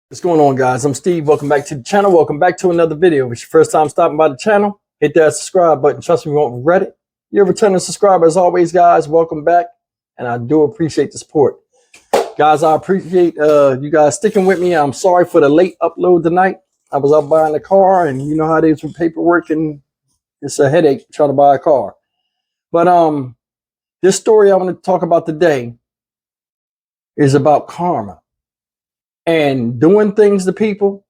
What's going on, guys? I'm Steve. Welcome back to the channel. Welcome back to another video. If it's your first time stopping by the channel, hit that subscribe button. Trust me, you won't regret it. You're a returning subscriber as always, guys. Welcome back. And I do appreciate the support. Guys, I appreciate you guys sticking with me. I'm sorry for the late upload tonight. I was out buying a car, and you know how it is with paperwork, and it's a headache trying to buy a car. But this story I want to talk about today is about karma and doing things to people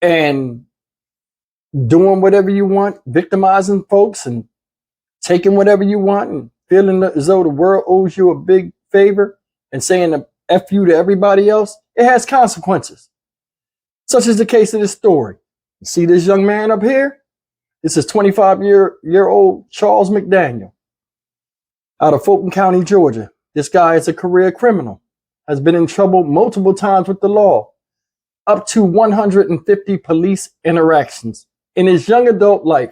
and doing whatever you want, victimizing folks and taking whatever you want and feeling as though the world owes you a big favor and saying a F you to everybody else. It has consequences. Such is the case of this story. You see this young man up here? This is 25-year-old Charles McDaniel out of Fulton County, Georgia. This guy is a career criminal, has been in trouble multiple times with the law, up to 150 police interactions in his young adult life.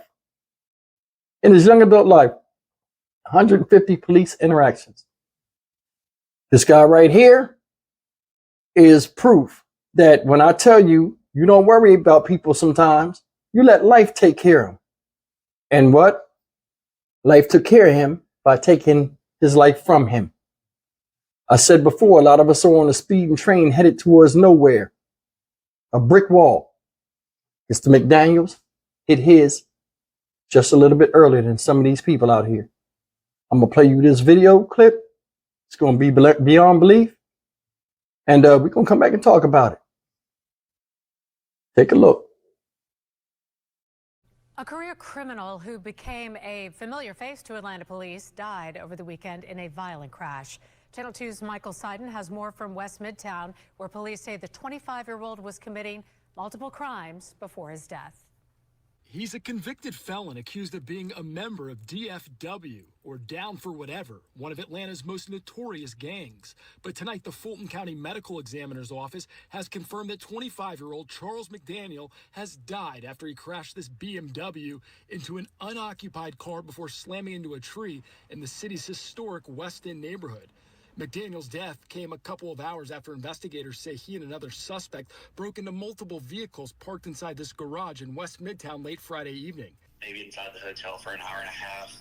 150 police interactions. This guy right here is proof that when I tell you, you don't worry about people sometimes, you let life take care of him. And what? Life took care of him by taking his life from him. I said before, a lot of us are on a speeding train headed towards nowhere. A brick wall. Mr. McDaniels hit his just a little bit earlier than some of these people out here. I'm going to play you this video clip. It's going to be beyond belief. And we're going to come back and talk about it. Take a look. A career criminal who became a familiar face to Atlanta police died over the weekend in a violent crash. Channel 2's Michael Seiden has more from West Midtown, where police say the 25-year-old was committing multiple crimes before his death. He's a convicted felon accused of being a member of DFW, or Down for Whatever, one of Atlanta's most notorious gangs. But tonight, the Fulton County Medical Examiner's Office has confirmed that 25-year-old Charles McDaniel has died after he crashed this BMW into an unoccupied car before slamming into a tree in the city's historic West End neighborhood. McDaniel's death came a couple of hours after investigators say he and another suspect broke into multiple vehicles parked inside this garage in West Midtown late Friday evening. Maybe inside the hotel for an hour and a half,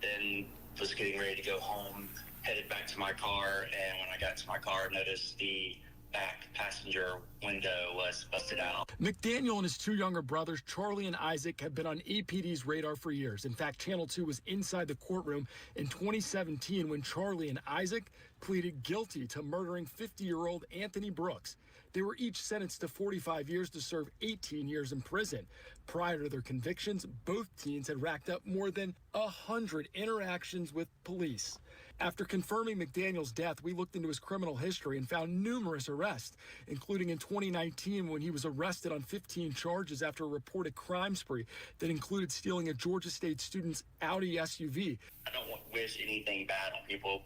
then was getting ready to go home, headed back to my car, and when I got to my car, noticed the back passenger window was busted out. McDaniel and his two younger brothers, Charlie and Isaac, have been on APD's radar for years. In fact, Channel 2 was inside the courtroom in 2017 when Charlie and Isaac pleaded guilty to murdering 50-year-old Anthony Brooks. They were each sentenced to 45 years to serve 18 years in prison. Prior to their convictions, both teens had racked up more than 100 interactions with police. After confirming McDaniel's death, we looked into his criminal history and found numerous arrests, including in 2019 when he was arrested on 15 charges after a reported crime spree that included stealing a Georgia State student's Audi SUV. I don't wish anything bad on people.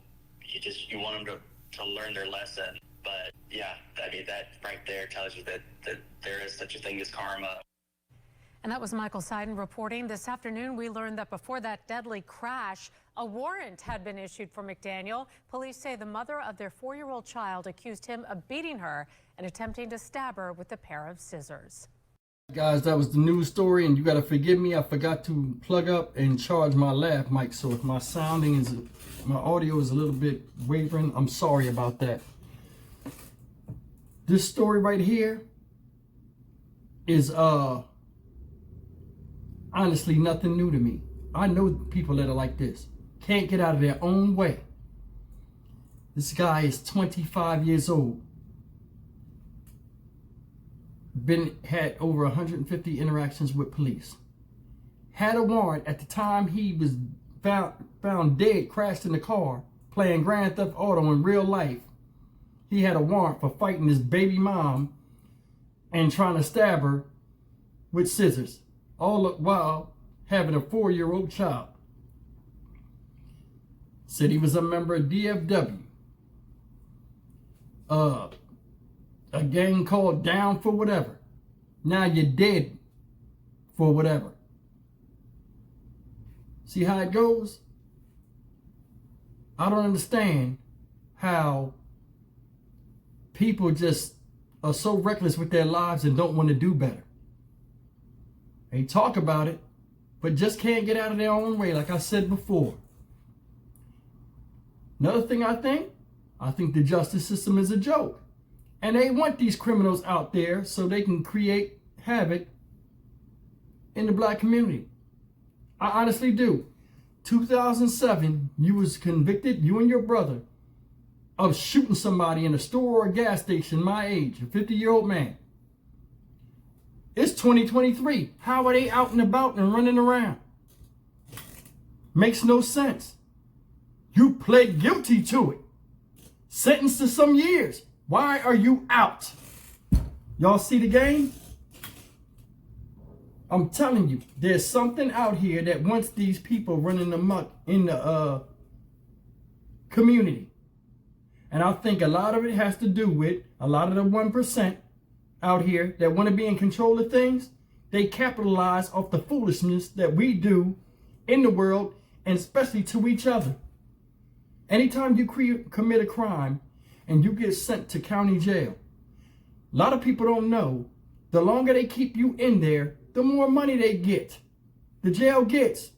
You want them to learn their lesson. But yeah, I mean, that right there tells you that there is such a thing as karma. And that was Michael Seiden reporting. This afternoon, we learned that before that deadly crash, a warrant had been issued for McDaniel. Police say the mother of their 4-year-old child accused him of beating her and attempting to stab her with a pair of scissors. Guys, that was the news story, and you got to forgive me. I forgot to plug up and charge my lav mic, so if my audio is a little bit wavering, I'm sorry about that. This story right here is honestly nothing new to me. I know people that are like this. Can't get out of their own way. This guy is 25 years old. Had over 150 interactions with police. Had a warrant at the time he was found dead, crashed in the car, playing Grand Theft Auto in real life. He had a warrant for fighting his baby mom and trying to stab her with scissors, all the while having a 4-year-old child. Said he was a member of DFW, a gang called Down for Whatever. Now you're dead for whatever. See how it goes? I don't understand how people just are so reckless with their lives and don't want to do better. They talk about it, but just can't get out of their own way, like I said before. Another thing I think the justice system is a joke. And they want these criminals out there so they can create havoc in the black community. I honestly do. 2007, you was convicted, you and your brother, of shooting somebody in a store or a gas station my age, a 50-year-old man. It's 2023. How are they out and about and running around? Makes no sense. You pled guilty to it. Sentenced to some years. Why are you out? Y'all see the game? I'm telling you, there's something out here that wants these people running amok in the community. And I think a lot of it has to do with a lot of the 1% out here that want to be in control of things. They capitalize off the foolishness that we do in the world, and especially to each other. Anytime you commit a crime and you get sent to county jail, a lot of people don't know, the longer they keep you in there, the more money they get. The jail gets.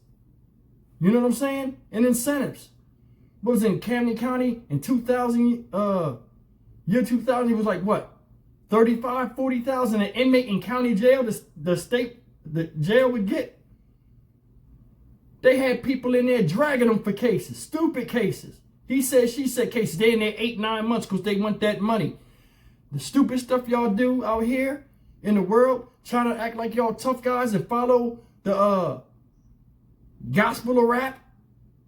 You know what I'm saying? And incentives. What was in Camden County in 2000, year 2000, it was like what? 35, 40,000 an inmate in county jail, the jail would get. They had people in there dragging them for cases, stupid cases. He said, she said cases. They in there 8-9 months because they want that money. The stupid stuff y'all do out here in the world, trying to act like y'all tough guys and follow the gospel of rap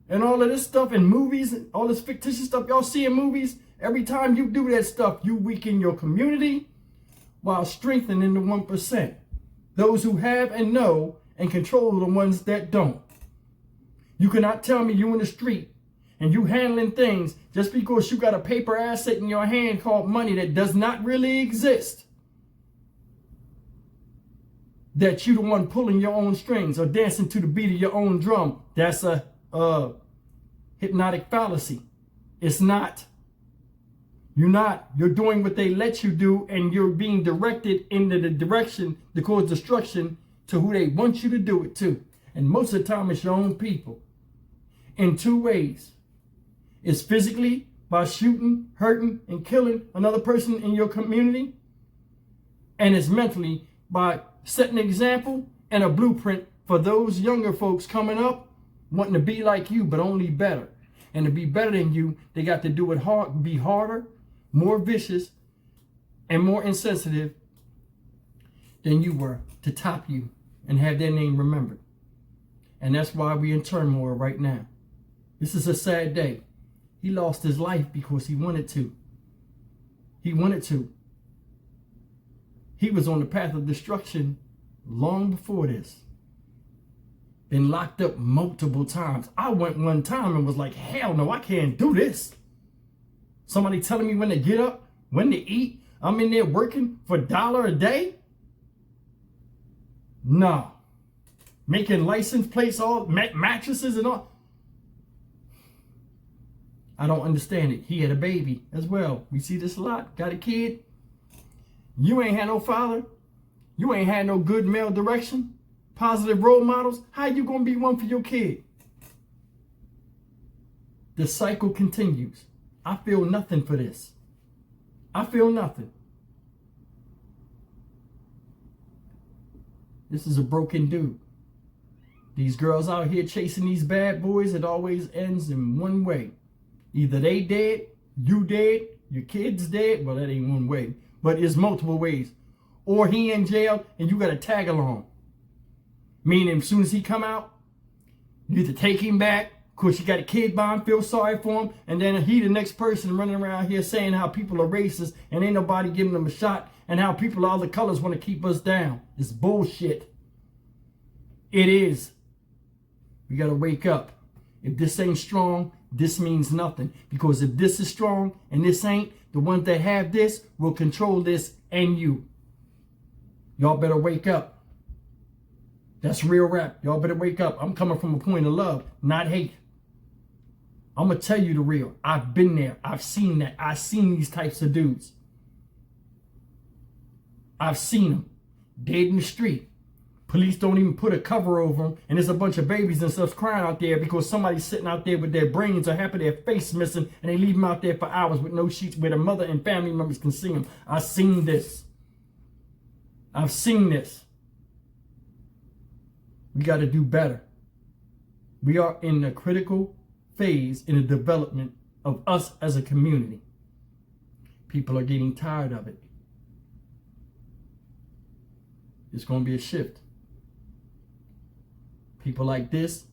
and all of this stuff in movies, and all this fictitious stuff y'all see in movies. Every time you do that stuff, you weaken your community while strengthening the 1%. Those who have and know and control the ones that don't. You cannot tell me you in the street and you handling things just because you got a paper asset in your hand called money that does not really exist. That you the one pulling your own strings or dancing to the beat of your own drum. That's a hypnotic fallacy. It's not. You're not. You're doing what they let you do, and you're being directed into the direction to cause destruction to who they want you to do it to. And most of the time, it's your own people. In two ways. It's physically, by shooting, hurting, and killing another person in your community. And it's mentally, by setting an example and a blueprint for those younger folks coming up, wanting to be like you, but only better. And to be better than you, they got to do it hard, be harder, more vicious, and more insensitive than you were to top you and have their name remembered. And that's why we're in turmoil right now. This is a sad day. He lost his life because he wanted to. He wanted to. He was on the path of destruction long before this. Been locked up multiple times. I went one time and was like, hell no, I can't do this. Somebody telling me when to get up, when to eat. I'm in there working for $1 a day. No. Making license plates, all mattresses and all. I don't understand it. He had a baby as well. We see this a lot. Got a kid. You ain't had no father. You ain't had no good male direction. Positive role models. How you gonna be one for your kid? The cycle continues. I feel nothing for this. I feel nothing. This is a broken dude. These girls out here chasing these bad boys, it always ends in one way. Either they dead, you dead, your kid's dead. Well, that ain't one way, but it's multiple ways. Or he in jail and you got to tag along. Meaning as soon as he come out, you get to take him back. Of course, you got a kid by him, feel sorry for him. And then he the next person running around here saying how people are racist and ain't nobody giving them a shot. And how people of all the colors want to keep us down. It's bullshit. It is. We got to wake up. If this ain't strong, this means nothing. Because if this is strong and this ain't, the ones that have this will control this and you. Y'all better wake up. That's real rap. Y'all better wake up. I'm coming from a point of love, not hate. I'm going to tell you the real. I've been there. I've seen that. I've seen these types of dudes. I've seen them dead in the street. Police don't even put a cover over them, and there's a bunch of babies and stuff crying out there because somebody's sitting out there with their brains or half of their face missing, and they leave them out there for hours with no sheets where their mother and family members can see them. I've seen this. I've seen this. We got to do better. We are in a critical phase in the development of us as a community. People are getting tired of it. It's going to be a shift. People like this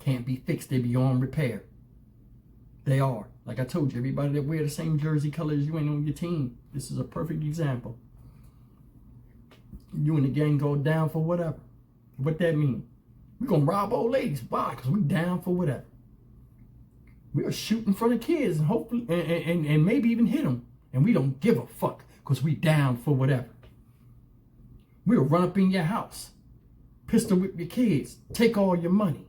can't be fixed. They're beyond repair. They are. Like I told you, everybody that wear the same jersey color as you ain't on your team. This is a perfect example. You and the gang go down for whatever. What that mean? We're going to rob old ladies. Why? Because we down for whatever. We'll shoot in front of kids and hopefully, and maybe even hit them. And we don't give a fuck because we down for whatever. We'll run up in your house, pistol whip your kids, take all your money,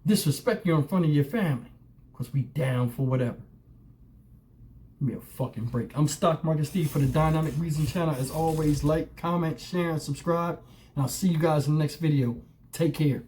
disrespect you in front of your family because we down for whatever. Give me a fucking break. I'm Stock Market Steve for the Dynamic Reason channel. As always, like, comment, share, and subscribe. And I'll see you guys in the next video. Take care.